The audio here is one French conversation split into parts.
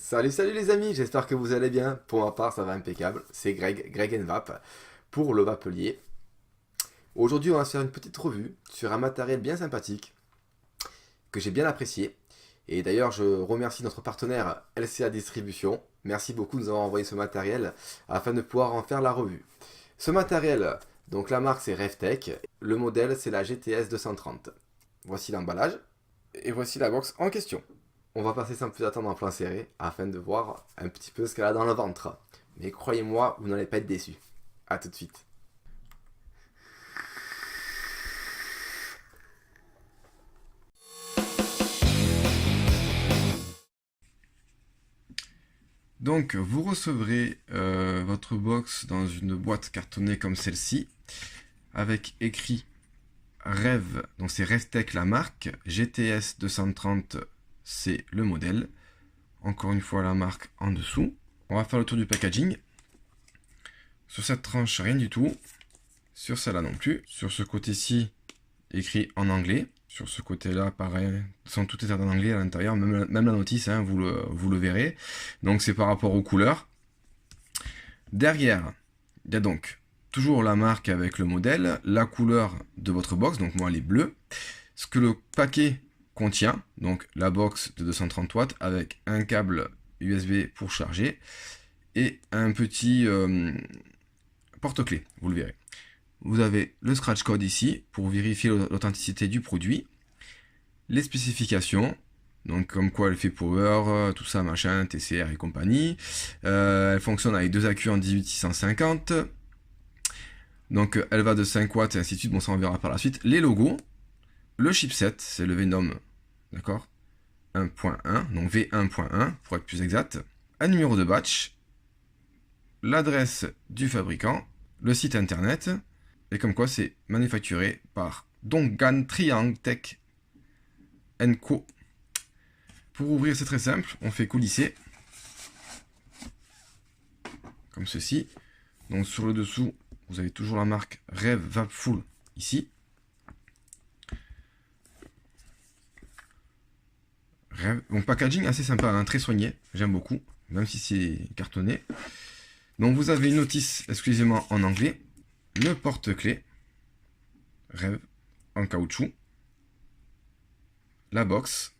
Salut les amis, j'espère que vous allez bien. Pour ma part, ça va impeccable. C'est Greg Vap, pour le Vapelier. Aujourd'hui, on va se faire une petite revue sur un matériel bien sympathique que j'ai bien apprécié. Et d'ailleurs, je remercie notre partenaire LCA Distribution. Merci beaucoup de nous avoir envoyé ce matériel afin de pouvoir en faire la revue. Ce matériel, donc la marque c'est RevTech, le modèle c'est la GTS 230. Voici l'emballage et voici la box en question. On va passer sans plus attendre en plan serré afin de voir un petit peu ce qu'elle a dans le ventre. Mais croyez-moi, vous n'allez pas être déçus. A tout de suite. Donc, vous recevrez votre box dans une boîte cartonnée comme celle-ci, avec écrit Rev, donc c'est RevTech la marque, GTS 230 c'est le modèle, encore une fois la marque en dessous. On va faire le tour du packaging. Sur cette tranche, rien du tout. Sur celle-là non plus. Sur ce côté-ci, écrit en anglais. Sur ce côté-là, pareil, tout est en anglais à l'intérieur, même la notice, hein, vous le verrez. Donc c'est par rapport aux couleurs. Derrière, il y a donc toujours la marque avec le modèle, la couleur de votre box, donc moi elle est bleue. Ce que le paquet contient, donc la box de 230 watts avec un câble USB pour charger et un petit porte-clés, vous le verrez. Vous avez le scratch code ici pour vérifier l'authenticité du produit, les spécifications, donc comme quoi elle fait power, tout ça, machin, TCR et compagnie. Elle fonctionne avec deux accus en 18650. Donc elle va de 5 watts et ainsi de suite, bon ça on verra par la suite. Les logos, le chipset, c'est le Venom, d'accord, 1.1, donc V1.1 pour être plus exact. Un numéro de batch, l'adresse du fabricant, le site internet, et comme quoi c'est manufacturé par Dongguan Triang Tech Co. Pour ouvrir, c'est très simple, on fait coulisser, comme ceci. Donc sur le dessous, vous avez toujours la marque Rev Vapful ici. Rev. Donc packaging assez sympa, hein, très soigné, j'aime beaucoup, même si c'est cartonné. Donc vous avez une notice exclusivement en anglais, le porte-clés, Rev, en caoutchouc, la box,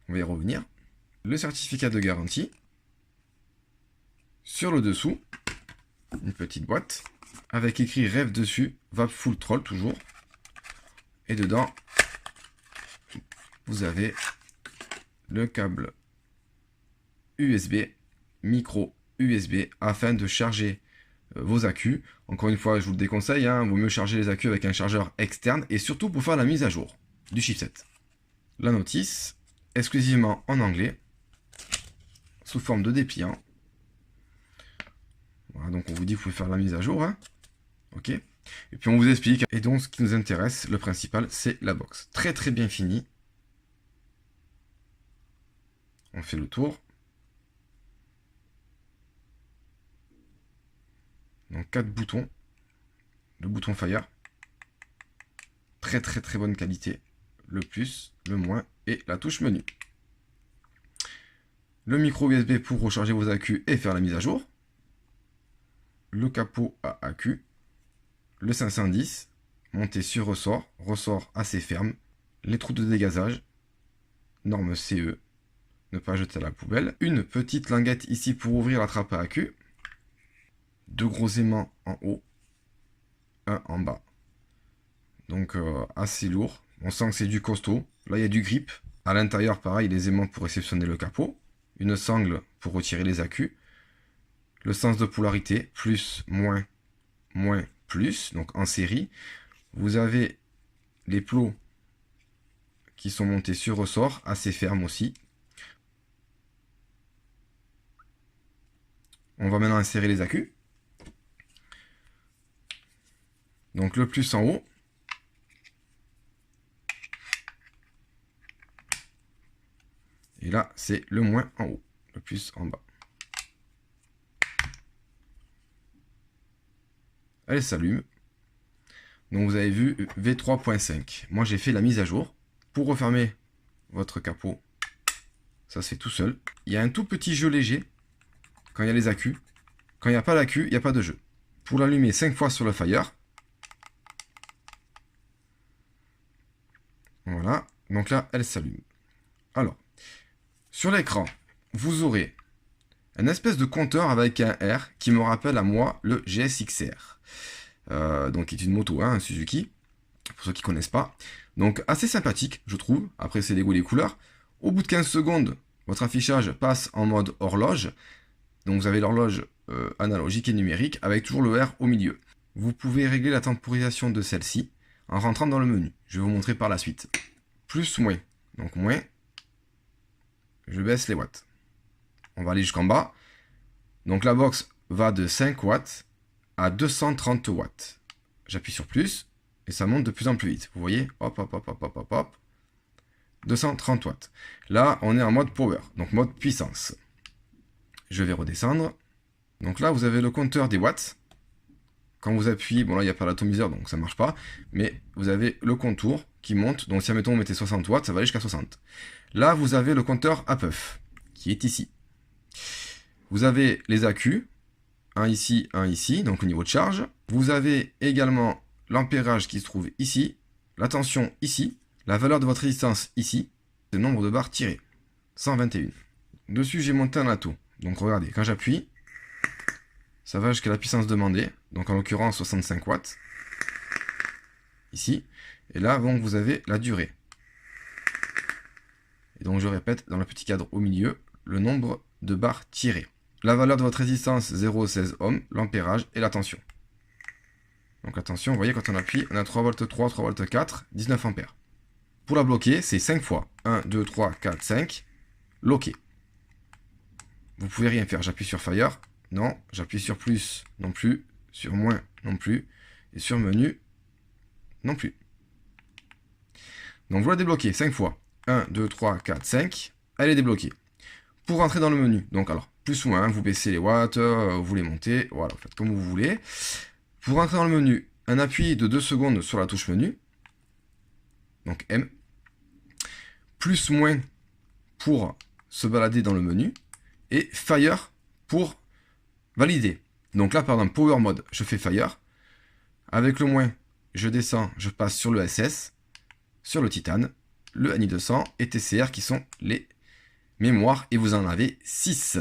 on va y revenir, le certificat de garantie, sur le dessous, une petite boîte, avec écrit Rev dessus, Vapful Troll toujours, et dedans, vous avez le câble USB, micro USB, afin de charger vos accus. Encore une fois, je vous le déconseille, hein, vaut mieux charger les accus avec un chargeur externe, et surtout pour faire la mise à jour du chipset. La notice, exclusivement en anglais, sous forme de dépliant. Voilà, donc on vous dit que vous pouvez faire la mise à jour, hein. Ok. Et puis on vous explique. Et donc ce qui nous intéresse, le principal, c'est la box. Très très bien fini. On fait le tour. Donc 4 boutons. Le bouton Fire. Très très très bonne qualité. Le plus, le moins et la touche menu. Le micro USB pour recharger vos accus et faire la mise à jour. Le capot à accus. Le 510, monté sur ressort, ressort assez ferme. Les trous de dégazage. Norme CE. Ne pas jeter à la poubelle. Une petite languette ici pour ouvrir la trappe à accus. Deux gros aimants en haut. Un en bas. Donc assez lourd. On sent que c'est du costaud. Là, il y a du grip. À l'intérieur, pareil, les aimants pour réceptionner le capot. Une sangle pour retirer les accus. Le sens de polarité, plus, moins, moins, plus, donc en série. Vous avez les plots qui sont montés sur ressort, assez fermes aussi. On va maintenant insérer les accus. Donc le plus en haut. Et là, c'est le moins en haut, le plus en bas. Elle s'allume. Donc vous avez vu V3.5. Moi, j'ai fait la mise à jour. Pour refermer votre capot, Ça se fait tout seul. Il y a un tout petit jeu léger quand il y a les accus. Quand il n'y a pas l'accu, il n'y a pas de jeu. Pour l'allumer 5 fois sur le Fire. Voilà. Donc là, elle s'allume. Alors, sur l'écran, vous aurez un espèce de compteur avec un R qui me rappelle à moi le GSX-R. Donc, qui est une moto, hein, un Suzuki, pour ceux qui ne connaissent pas. Donc, assez sympathique, je trouve. Après, c'est les goûts et les couleurs. Au bout de 15 secondes, votre affichage passe en mode horloge. Donc, vous avez l'horloge analogique et numérique avec toujours le R au milieu. Vous pouvez régler la temporisation de celle-ci en rentrant dans le menu. Je vais vous montrer par la suite. Plus, moins. Donc, moins. Je baisse les watts. On va aller jusqu'en bas. Donc, la box va de 5 watts à 230 watts. J'appuie sur plus et ça monte de plus en plus vite. Vous voyez, hop, hop, hop, hop, hop, hop, hop. 230 watts. Là, on est en mode power, donc mode puissance. Je vais redescendre. Donc là, vous avez le compteur des watts. Quand vous appuyez, bon là, il n'y a pas l'atomiseur, donc ça ne marche pas. Mais vous avez le contour qui monte. Donc si, admettons, on mettait 60 watts, ça va aller jusqu'à 60. Là, vous avez le compteur à puff, qui est ici. Vous avez les accus. Un ici, donc au niveau de charge. Vous avez également l'ampérage qui se trouve ici. La tension ici. La valeur de votre résistance ici. Le nombre de barres tirées. 121. Dessus, j'ai monté un atout. Donc regardez, quand j'appuie, ça va jusqu'à la puissance demandée. Donc en l'occurrence 65 watts. Ici. Et là, bon, vous avez la durée. Et donc je répète, dans le petit cadre au milieu, le nombre de barres tirées. La valeur de votre résistance 0,16 ohms, l'ampérage et la tension. Donc la tension, vous voyez, quand on appuie, on a 3V3, 3V4, 19 ampères. Pour la bloquer, c'est 5 fois. 1, 2, 3, 4, 5. Locké. Vous pouvez rien faire. J'appuie sur Fire. Non. J'appuie sur plus. Non plus. Sur moins. Non plus. Et sur menu. Non plus. Donc vous la débloquez 5 fois. 1, 2, 3, 4, 5. Elle est débloquée. Pour rentrer dans le menu. Donc alors, plus ou moins. Vous baissez les watts. Vous les montez. Voilà. Vous faites comme vous voulez. Pour rentrer dans le menu, un appui de 2 secondes sur la touche menu. Donc M. Plus moins pour se balader dans le menu. Et Fire pour valider. Donc là, par exemple, Power Mode, je fais Fire. Avec le moins, je descends, je passe sur le SS, sur le Titane, le NI200 et TCR qui sont les mémoires. Et vous en avez 6.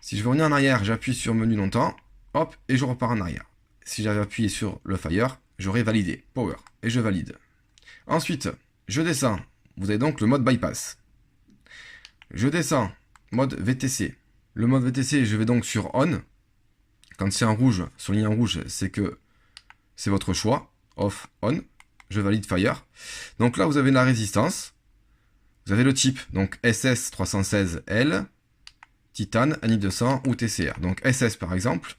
Si je veux revenir en arrière, j'appuie sur menu longtemps. Hop, et je repars en arrière. Si j'avais appuyé sur le Fire, j'aurais validé. Power. Et je valide. Ensuite, je descends. Vous avez donc le mode bypass. Je descends. Mode VTC. Le mode VTC, je vais donc sur On. Quand c'est en rouge, souligné en rouge, c'est que c'est votre choix. Off, On. Je valide Fire. Donc là, vous avez la résistance. Vous avez le type, donc SS316L, Titane, NI200 ou TCR. Donc SS par exemple.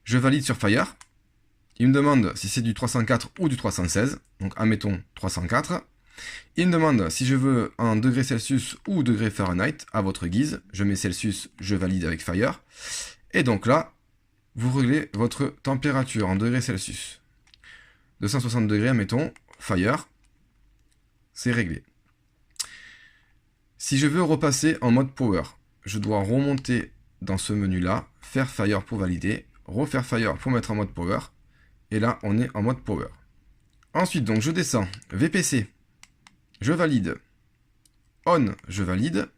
Je valide sur Fire. Il me demande si c'est du 304 ou du 316. Donc admettons 304. Il me demande si je veux en degrés Celsius ou degrés Fahrenheit, à votre guise. Je mets Celsius, je valide avec Fire. Et donc là, vous réglez votre température en degrés Celsius. 260 degrés, admettons, Fire. C'est réglé. Si je veux repasser en mode Power, je dois remonter dans ce menu-là, faire Fire pour valider, refaire Fire pour mettre en mode Power. Et là, on est en mode Power. Ensuite, donc, je descends. VPC. Je valide. On, je valide.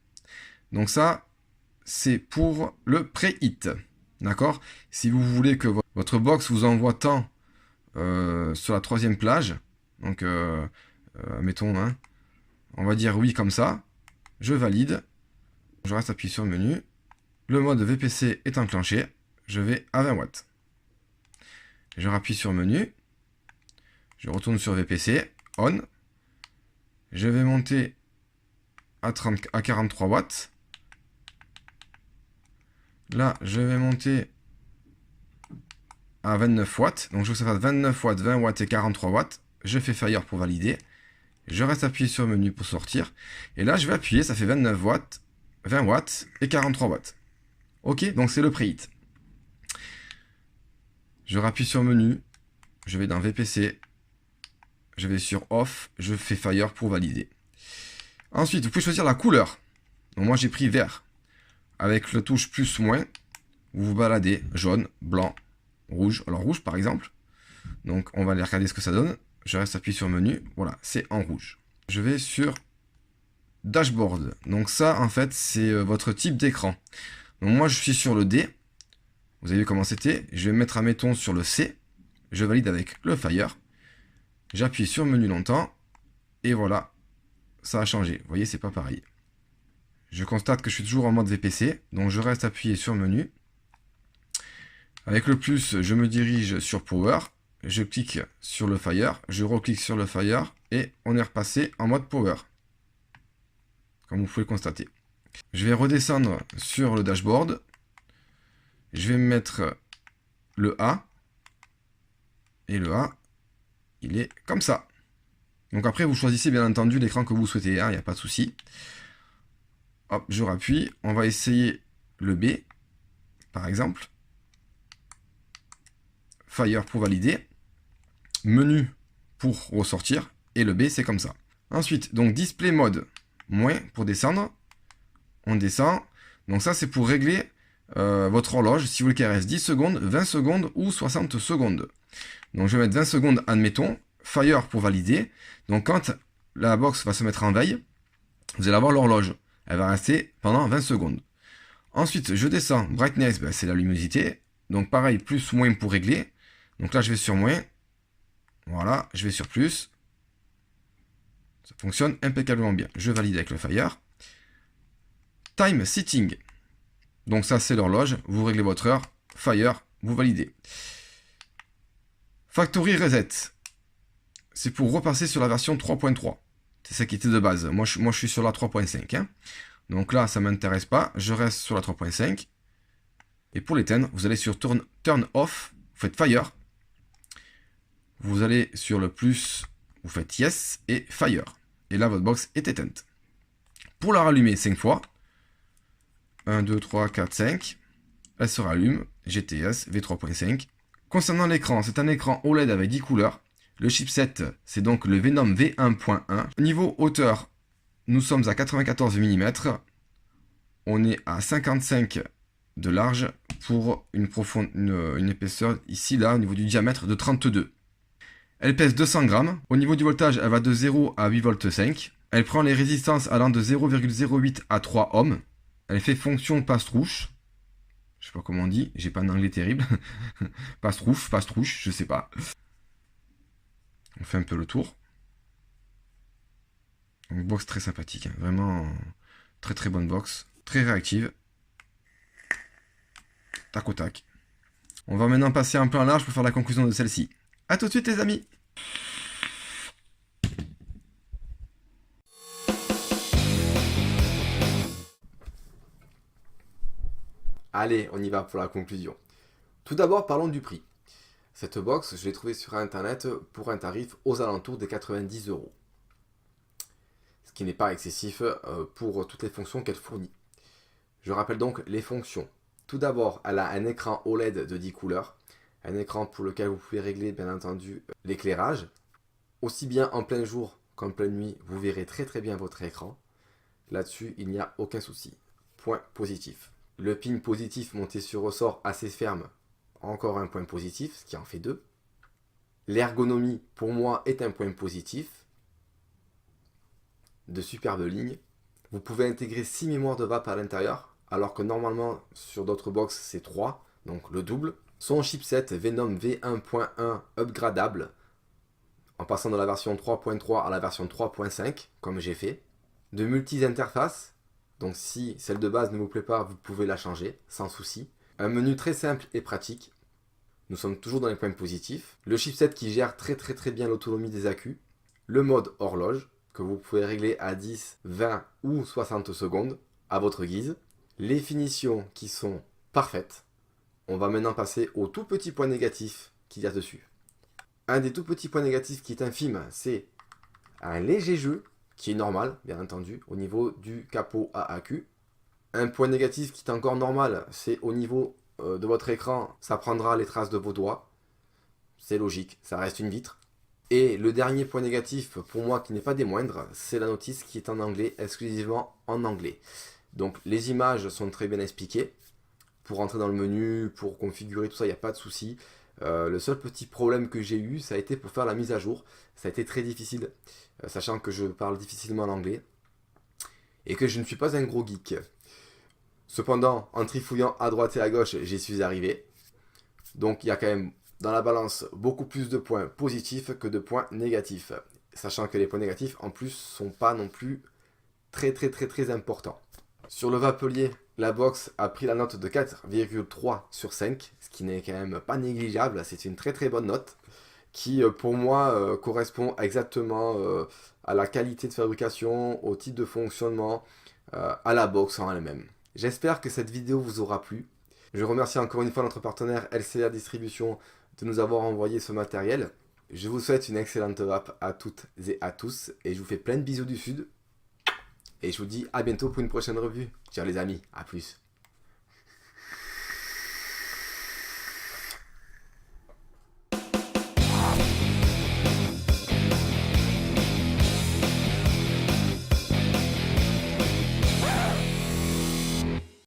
Donc ça, c'est pour le preheat. D'accord? Si vous voulez que votre box vous envoie tant sur la 3e plage, donc, mettons, hein, on va dire oui comme ça, je valide. Je reste appuyé sur le menu. Le mode VPC est enclenché. Je vais à 20 watts. Je rappuie sur menu. Je retourne sur VPC. On. Je vais monter à 43 watts. Là, je vais monter à 29 watts. Donc, je veux que ça fasse 29 watts, 20 watts et 43 watts. Je fais Fire pour valider. Je reste appuyé sur le menu pour sortir. Et là, je vais appuyer. Ça fait 29 watts, 20 watts et 43 watts. Ok, donc c'est le preheat. Je rappuie sur menu. Je vais dans VPC. Je vais sur Off. Je fais Fire pour valider. Ensuite, vous pouvez choisir la couleur. Donc moi j'ai pris vert. Avec le touche plus moins, vous vous baladez jaune, blanc, rouge. Alors rouge par exemple. Donc on va aller regarder ce que ça donne. Je reste appuyé sur menu. Voilà, c'est en rouge. Je vais sur dashboard. Donc ça en fait c'est votre type d'écran. Donc moi je suis sur le D. Vous avez vu comment c'était. Je vais me mettre admettons sur le C. Je valide avec le Fire. J'appuie sur menu longtemps. Et voilà, ça a changé. Vous voyez, c'est pas pareil. Je constate que je suis toujours en mode VPC. Donc je reste appuyé sur menu. Avec le plus, je me dirige sur Power. Je clique sur le Fire. Je reclique sur le Fire. Et on est repassé en mode Power. Comme vous pouvez le constater. Je vais redescendre sur le dashboard. Je vais mettre le A. Et le A, il est comme ça. Donc après, vous choisissez bien entendu l'écran que vous souhaitez. Il n'y a pas de souci. Hop, je rappuie. On va essayer le B, par exemple. Fire pour valider. Menu pour ressortir. Et le B, c'est comme ça. Ensuite, donc display mode, moins pour descendre. On descend. Donc ça, c'est pour régler votre horloge. Si vous voulez qu'elle reste 10 secondes, 20 secondes ou 60 secondes. Donc je vais mettre 20 secondes, admettons. Fire pour valider. Donc quand la box va se mettre en veille, vous allez avoir l'horloge. Elle va rester pendant 20 secondes. Ensuite, je descends. Brightness, ben, c'est la luminosité. Donc pareil, plus ou moins pour régler. Donc là, je vais sur moins. Voilà, je vais sur plus. Ça fonctionne impeccablement bien. Je valide avec le Fire. Time setting. Donc ça, c'est l'horloge. Vous réglez votre heure. Fire, vous validez. Factory reset. C'est pour repasser sur la version 3.3. C'est ça qui était de base. Moi, je suis sur la 3.5. Hein. Donc là, ça ne m'intéresse pas. Je reste sur la 3.5. Et pour l'éteindre, vous allez sur turn off. Vous faites Fire. Vous allez sur le plus. Vous faites Yes et Fire. Et là, votre box est éteinte. Pour la rallumer 5 fois. 1, 2, 3, 4, 5. Elle se rallume. GTS V3.5. Concernant l'écran, c'est un écran OLED avec 10 couleurs. Le chipset, c'est donc le Venom V1.1. Niveau hauteur, nous sommes à 94 mm. On est à 55 de large pour une épaisseur ici, là, au niveau du diamètre de 32. Elle pèse 200 grammes. Au niveau du voltage, elle va de 0 à 8 volts 5. Elle prend les résistances allant de 0,08 à 3 ohms. Elle fait fonction passe-trouche. Je sais pas comment on dit, j'ai pas un anglais terrible. passe-trouche, je sais pas. On fait un peu le tour. Une box très sympathique, hein. Vraiment très très bonne box, très réactive. Tac au tac. On va maintenant passer un peu en large pour faire la conclusion de celle-ci. A tout de suite les amis. Allez, on y va pour la conclusion. Tout d'abord, parlons du prix. Cette box, je l'ai trouvée sur internet pour un tarif aux alentours des 90 €. Ce qui n'est pas excessif pour toutes les fonctions qu'elle fournit. Je rappelle donc les fonctions. Tout d'abord, elle a un écran OLED de 10 couleurs. Un écran pour lequel vous pouvez régler bien entendu l'éclairage. Aussi bien en plein jour qu'en pleine nuit, vous verrez très très bien votre écran. Là-dessus, il n'y a aucun souci. Point positif. Le pin positif monté sur ressort assez ferme, encore un point positif, ce qui en fait 2. L'ergonomie, pour moi, est un point positif. De superbes lignes. Vous pouvez intégrer 6 mémoires de vape à l'intérieur, alors que normalement, sur d'autres box, c'est 3, donc le double. Son chipset Venom V1.1 upgradable, en passant de la version 3.3 à la version 3.5, comme j'ai fait. De multi-interfaces, donc si celle de base ne vous plaît pas, vous pouvez la changer, sans souci. Un menu très simple et pratique. Nous sommes toujours dans les points positifs. Le chipset qui gère très bien l'autonomie des accus. Le mode horloge, que vous pouvez régler à 10, 20 ou 60 secondes, à votre guise. Les finitions qui sont parfaites. On va maintenant passer aux tout petits points négatifs qu'il y a dessus. Un des tout petits points négatifs qui est infime, c'est un léger jeu, qui est normal, bien entendu, au niveau du capot AAQ. Un point négatif qui est encore normal, c'est au niveau de votre écran, ça prendra les traces de vos doigts. C'est logique, ça reste une vitre. Et le dernier point négatif, pour moi qui n'est pas des moindres, c'est la notice qui est en anglais, exclusivement en anglais. Donc les images sont très bien expliquées. Pour rentrer dans le menu, pour configurer tout ça, il n'y a pas de souci. Le seul petit problème que j'ai eu, ça a été pour faire la mise à jour. Ça a été très difficile, sachant que je parle difficilement l'anglais et que je ne suis pas un gros geek. Cependant, en trifouillant à droite et à gauche, j'y suis arrivé. Donc il y a quand même dans la balance beaucoup plus de points positifs que de points négatifs. Sachant que les points négatifs en plus sont pas non plus très importants. Sur le Vapelier, la box a pris la note de 4,3 sur 5, ce qui n'est quand même pas négligeable, c'est une très bonne note qui pour moi correspond exactement à la qualité de fabrication, au type de fonctionnement, à la box en elle-même. J'espère que cette vidéo vous aura plu. Je remercie encore une fois notre partenaire LCA Distribution de nous avoir envoyé ce matériel. Je vous souhaite une excellente vape à toutes et à tous et je vous fais plein de bisous du sud. Et je vous dis à bientôt pour une prochaine revue. Ciao les amis, à plus.